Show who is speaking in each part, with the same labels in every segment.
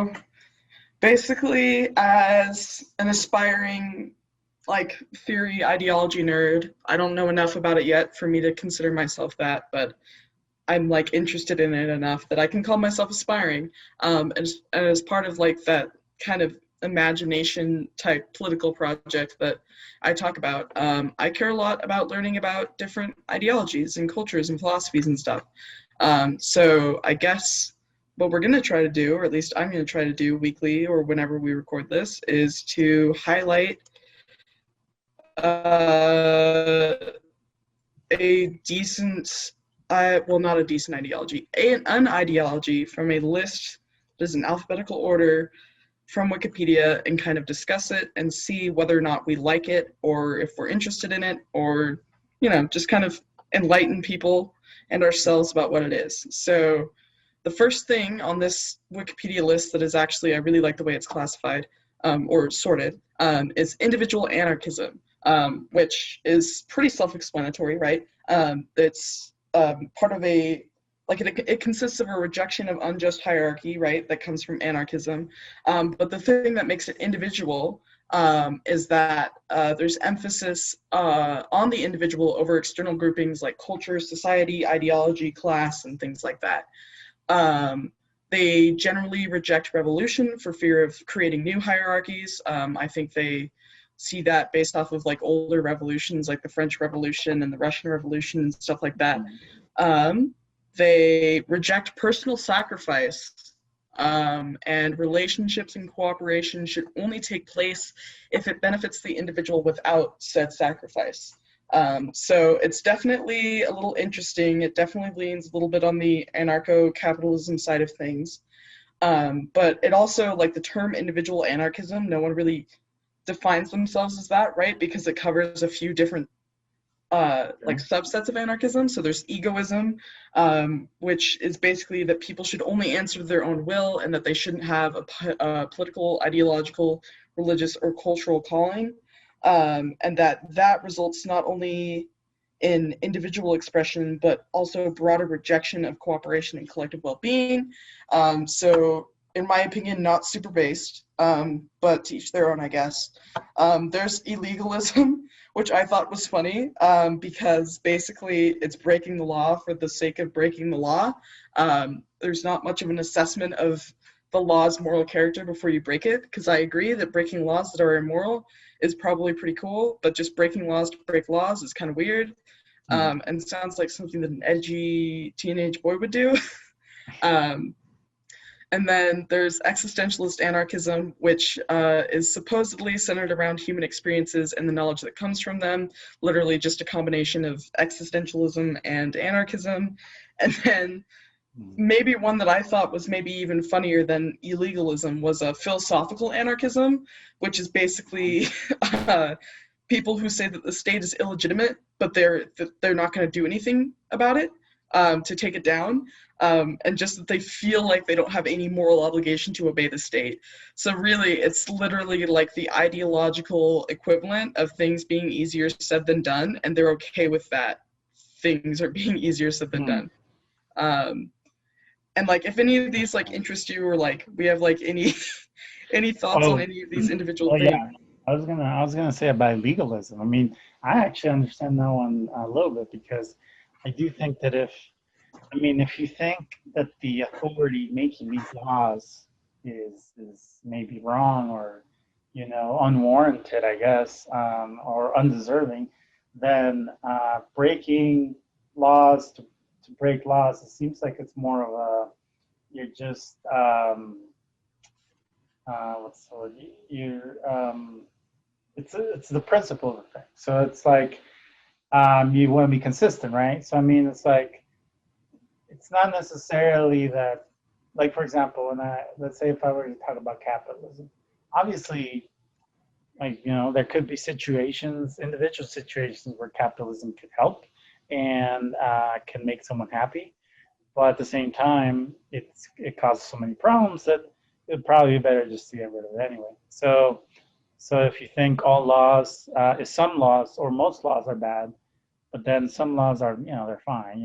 Speaker 1: So basically, as an aspiring theory ideology nerd, I don't know enough about it yet for me to consider myself that, but I'm interested in it enough that I can call myself aspiring. And as part of that kind of imagination type political project that I talk about, I care a lot about learning about different ideologies and cultures and philosophies and stuff. So I guess what we're going to try to do, or at least I'm going to try to do weekly or whenever we record this, is to highlight uh, a decent, well, not a decent ideology, an ideology from a list that is in alphabetical order from Wikipedia and kind of discuss it and see whether or not we like it or if we're interested in it or, just kind of enlighten people and ourselves about what it is. So the first thing on this Wikipedia list that is actually, I really like the way it's classified or sorted, is individual anarchism, which is pretty self-explanatory, right? It's part of it consists of a rejection of unjust hierarchy, right? That comes from anarchism. But the thing that makes it individual is that there's emphasis on the individual over external groupings like culture, society, ideology, class, and things like that. They generally reject revolution for fear of creating new hierarchies. I think they see that based off of older revolutions like the French Revolution and the Russian Revolution and stuff like that. They reject personal sacrifice, and relationships and cooperation should only take place if it benefits the individual without said sacrifice. So it's definitely a little interesting. It definitely leans a little bit on the anarcho-capitalism side of things. But it also, the term individual anarchism, no one really defines themselves as that, right? Because it covers a few different subsets of anarchism. So there's egoism, which is basically that people should only answer to their own will and that they shouldn't have a political, ideological, religious, or cultural calling. And that results not only in individual expression, but also a broader rejection of cooperation and collective well-being. So in my opinion, not super based, but to each their own, I guess. There's illegalism, which I thought was funny, because basically it's breaking the law for the sake of breaking the law. There's not much of an assessment of the law's moral character before you break it, because I agree that breaking laws that are immoral is probably pretty cool, but just breaking laws to break laws is kind of weird, and sounds like something that an edgy teenage boy would do. And then there's existentialist anarchism, which is supposedly centered around human experiences and the knowledge that comes from them, literally just a combination of existentialism and anarchism. And then maybe one that I thought was maybe even funnier than illegalism was a philosophical anarchism, which is basically people who say that the state is illegitimate, but they're not going to do anything about it to take it down, and just that they feel like they don't have any moral obligation to obey the state. So really, it's literally like the ideological equivalent of things being easier said than done, and they're okay with that. Things are being easier said than done. And if any of these interest you, or we have any any thoughts on any of these individual things?
Speaker 2: Yeah, I was gonna say about legalism. I mean, I actually understand that one a little bit, because I do think that if you think that the authority making these laws is maybe wrong, or unwarranted, I guess, or undeserving, then breaking laws to break laws, it seems like it's more of a, you're just what's the word? It's the principle of the thing. So it's like you want to be consistent, right? So I mean, it's it's not necessarily that, for example, let's say if I were to talk about capitalism, obviously, there could be individual situations where capitalism could help and can make someone happy, but at the same time, it causes so many problems that it would probably be better just to get rid of it anyway. So if you think all laws, if some laws or most laws are bad, but then some laws are, they're fine,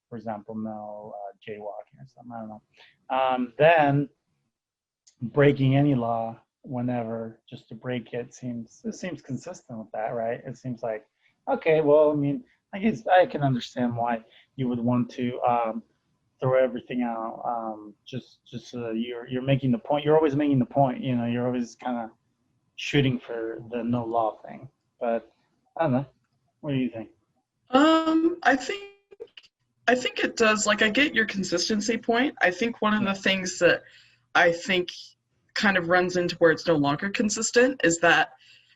Speaker 2: for example, no jaywalking or something, I don't know. Then breaking any law whenever just to break it seems consistent with that, right? It seems like, okay, well, I mean, I guess I can understand why you would want to throw everything out. You're making the point. You're always making the point. You know, you're always kind of shooting for the no law thing. But I don't know. What do you think?
Speaker 1: I think it does. Like, I get your consistency point. I think one of the things that I think kind of runs into where it's no longer consistent is that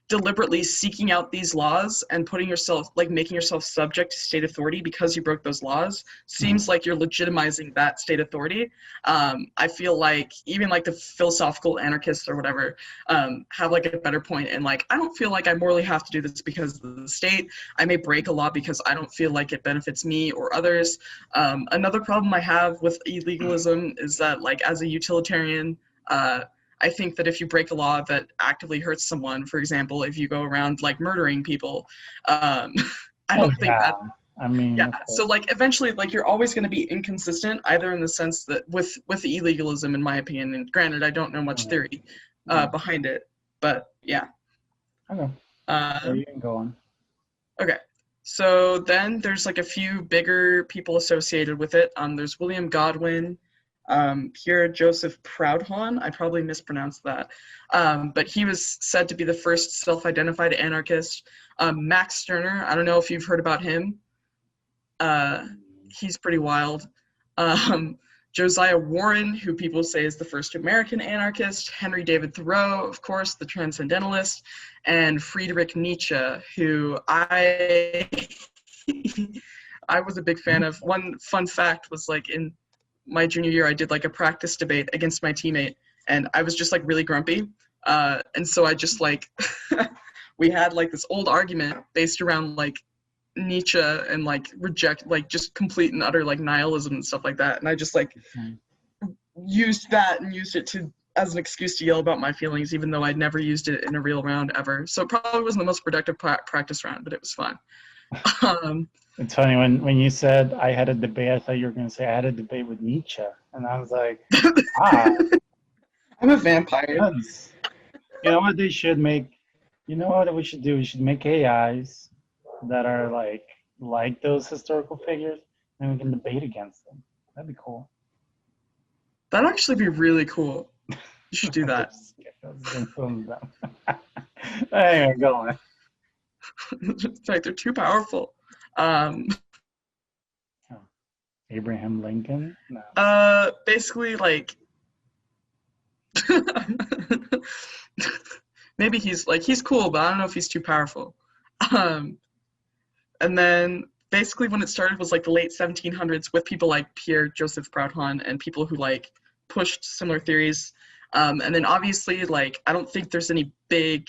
Speaker 1: deliberately seeking out these laws and putting yourself, like making yourself subject to state authority because you broke those laws seems like you're legitimizing that state authority. I feel like even like the philosophical anarchists or whatever have like a better point, and like I don't feel like I morally have to do this because of the state. I may break a law because I don't feel like it benefits me or others. Another problem I have with illegalism is that, like, as a utilitarian, I think that if you break a law that actively hurts someone, for example, if you go around like murdering people, I don't think that.
Speaker 2: I mean,
Speaker 1: Yeah. So like eventually, like you're always going to be inconsistent, either in the sense that with illegalism, in my opinion. And granted, I don't know much theory behind it, but yeah.
Speaker 2: Okay. So you can go on.
Speaker 1: Okay. So then there's like a few bigger people associated with it. There's William Godwin, Pierre Joseph Proudhan. I probably mispronounced that. But he was said to be the first self-identified anarchist. Max Stirner, I don't know if you've heard about him. He's pretty wild. Josiah Warren, who people say is the first American anarchist. Henry David Thoreau, of course, the transcendentalist. And Friedrich Nietzsche, who I was a big fan of. One fun fact was, like, in my junior year, I did like a practice debate against my teammate, and I was just like really grumpy. And so I just like, we had like this old argument based around like Nietzsche and like just complete and utter like nihilism and stuff like that. And I just like used it as an excuse to yell about my feelings, even though I'd never used it in a real round ever. So it probably wasn't the most productive practice round, but it was fun.
Speaker 2: It's funny when you said I had a debate, I thought you were going to say I had a debate with Nietzsche, and I was like,
Speaker 1: I'm a vampire.
Speaker 2: Nuts. You know what they should make? You know what we should do? We should make AIs that are like those historical figures, and we can debate against them. That'd be cool.
Speaker 1: That'd actually be really cool. You should do that.
Speaker 2: Anyway, go on.
Speaker 1: It's like they're too powerful.
Speaker 2: Abraham Lincoln? No.
Speaker 1: Basically, like, maybe he's cool, but I don't know if he's too powerful. And then basically when it started was like the late 1700s with people like Pierre Joseph Proudhon and people who like pushed similar theories. And then obviously, like, I don't think there's any big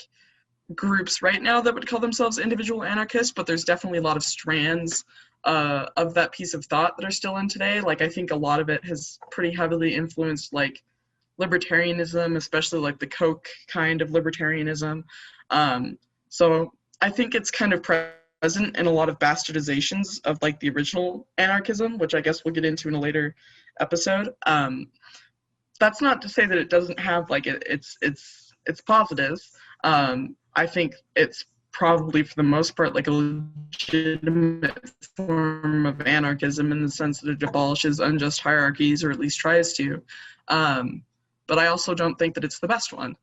Speaker 1: groups right now that would call themselves individual anarchists, but there's definitely a lot of strands of that piece of thought that are still in today. Like, I think a lot of it has pretty heavily influenced like libertarianism, especially like the Koch kind of libertarianism. So I think it's kind of present in a lot of bastardizations of like the original anarchism, which I guess we'll get into in a later episode. That's not to say that it doesn't have like its positives. I think it's probably for the most part like a legitimate form of anarchism in the sense that it abolishes unjust hierarchies, or at least tries to. But I also don't think that it's the best one,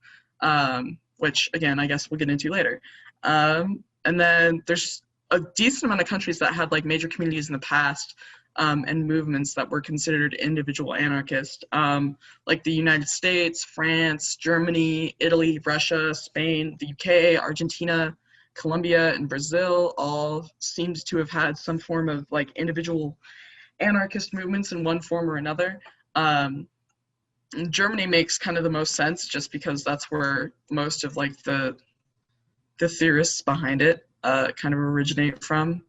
Speaker 1: which again, I guess we'll get into later. And then there's a decent amount of countries that had like major communities in the past and movements that were considered individual anarchist, like the United States, France, Germany, Italy, Russia, Spain, the UK, Argentina, Colombia, and Brazil all seemed to have had some form of like individual anarchist movements in one form or another. Germany makes kind of the most sense just because that's where most of like the theorists behind it kind of originate from.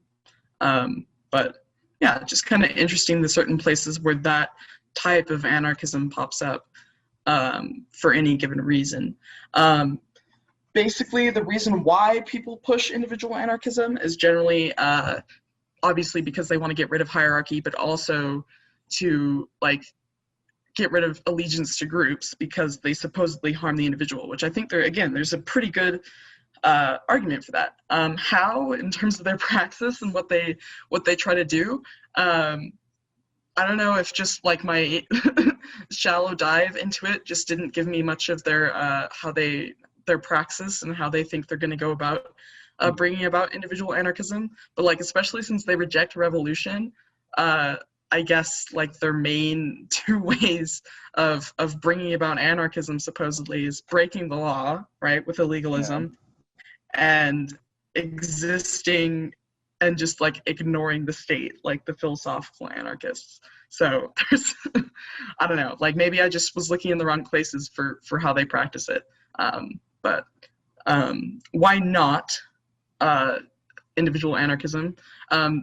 Speaker 1: But yeah, just kind of interesting the certain places where that type of anarchism pops up for any given reason. Basically, the reason why people push individual anarchism is generally obviously because they want to get rid of hierarchy, but also to like get rid of allegiance to groups because they supposedly harm the individual, which I think there's a pretty good argument for that. How, in terms of their praxis and what they try to do, I don't know if just like my shallow dive into it just didn't give me much of their their praxis and how they think they're going to go about bringing about individual anarchism. But like, especially since they reject revolution, I guess like their main two ways of bringing about anarchism supposedly is breaking the law, right, with illegalism, and existing and just like ignoring the state, like the philosophical anarchists. So there's, I don't know, like maybe I just was looking in the wrong places for how they practice it. But why not individual anarchism?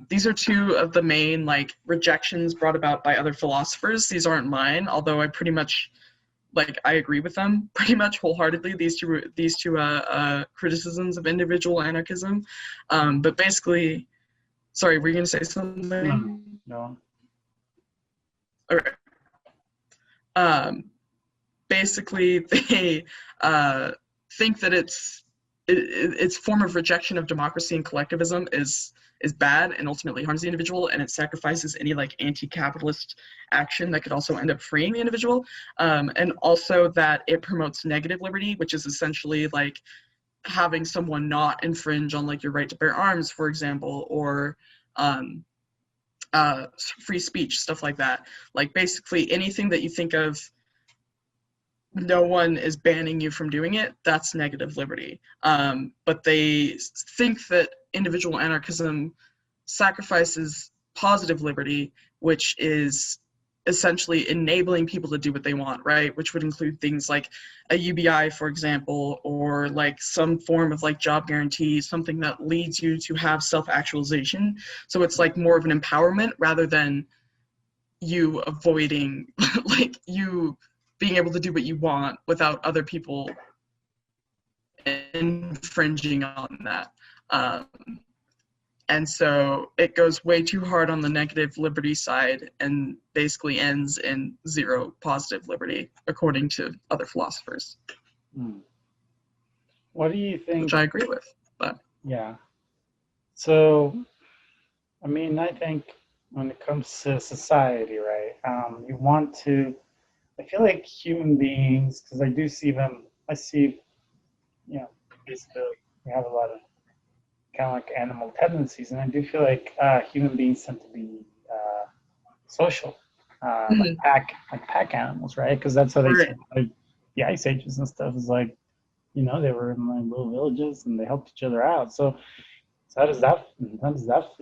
Speaker 1: These are two of the main like rejections brought about by other philosophers. These aren't mine, although I pretty much like I agree with them pretty much wholeheartedly. These two criticisms of individual anarchism. But basically, sorry, were you going to say something?
Speaker 2: No.
Speaker 1: All right. Basically, they think that its form of rejection of democracy and collectivism is bad and ultimately harms the individual, and it sacrifices any like anti-capitalist action that could also end up freeing the individual, and also that it promotes negative liberty, which is essentially like having someone not infringe on like your right to bear arms, for example, or free speech, stuff like that. Like basically anything that you think of no one is banning you from doing it, that's negative liberty. But they think that individual anarchism sacrifices positive liberty, which is essentially enabling people to do what they want, right? Which would include things like a UBI, for example, or like some form of like job guarantee, something that leads you to have self-actualization. So it's like more of an empowerment rather than you avoiding, like you being able to do what you want without other people infringing on that. And so it goes way too hard on the negative liberty side and basically ends in zero positive liberty, according to other philosophers.
Speaker 2: What do you think?
Speaker 1: Which I agree with, but.
Speaker 2: Yeah. So, I mean, I think when it comes to society, right, you want to, I feel like human beings, because I do see them, I see, you know, basically we have a lot of kind of like animal tendencies, and I do feel like human beings tend to be social, like pack animals, right? Because that's how they survived the ice ages and stuff. Is like, you know, they were in like little villages and they helped each other out. So how does that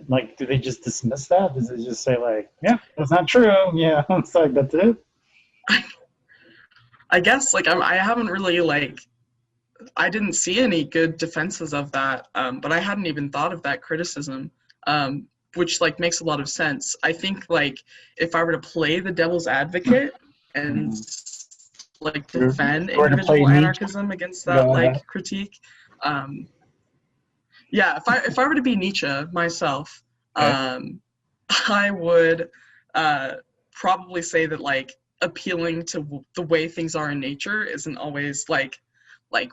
Speaker 2: like? Do they just dismiss that? Does it just say like, yeah, that's not true? Yeah, it's like that's it.
Speaker 1: I guess like I haven't really like. I didn't see any good defenses of that, but I hadn't even thought of that criticism, which like makes a lot of sense. I think like if I were to play the devil's advocate and like defend individual anarchism against that like critique, yeah, if I were to be Nietzsche myself, I would probably say that like appealing to the way things are in nature isn't always like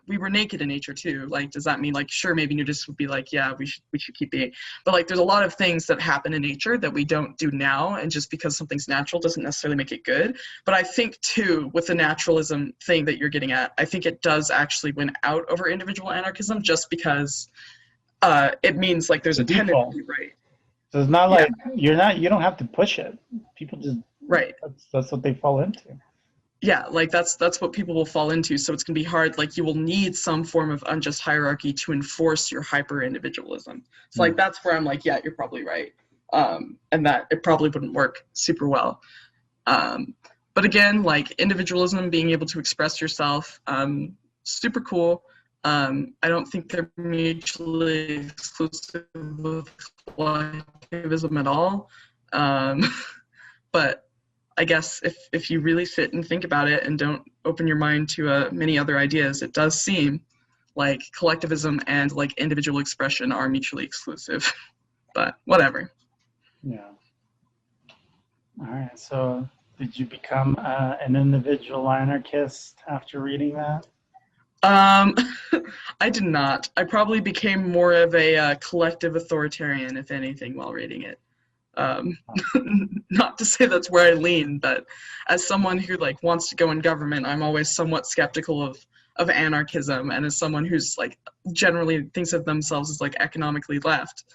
Speaker 1: we were naked in nature too. Like, does that mean like, sure, maybe nudists would be like, yeah, we should keep being, but like there's a lot of things that happen in nature that we don't do now, and just because something's natural doesn't necessarily make it good. But I think too, with the naturalism thing that you're getting at, I think it does actually win out over individual anarchism, just because it means like there's a tendency, right?
Speaker 2: So it's not like you don't have to push it. People just,
Speaker 1: right.
Speaker 2: That's what they fall into.
Speaker 1: Yeah, like that's what people will fall into. So it's gonna be hard. Like you will need some form of unjust hierarchy to enforce your hyper individualism. So like that's where I'm like, yeah, you're probably right, and that it probably wouldn't work super well. But again, like individualism, being able to express yourself, super cool. I don't think they're mutually exclusive with collectivism at all. But I guess if you really sit and think about it and don't open your mind to many other ideas, it does seem like collectivism and like individual expression are mutually exclusive. But whatever.
Speaker 2: Yeah. All right. So Did you become an individual anarchist after reading that?
Speaker 1: I did not. I probably became more of a collective authoritarian, if anything, while reading it. Not to say that's where I lean, but as someone who like wants to go in government, I'm always somewhat skeptical of anarchism, and as someone who's like generally thinks of themselves as like economically left,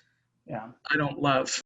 Speaker 2: Yeah.
Speaker 1: I don't love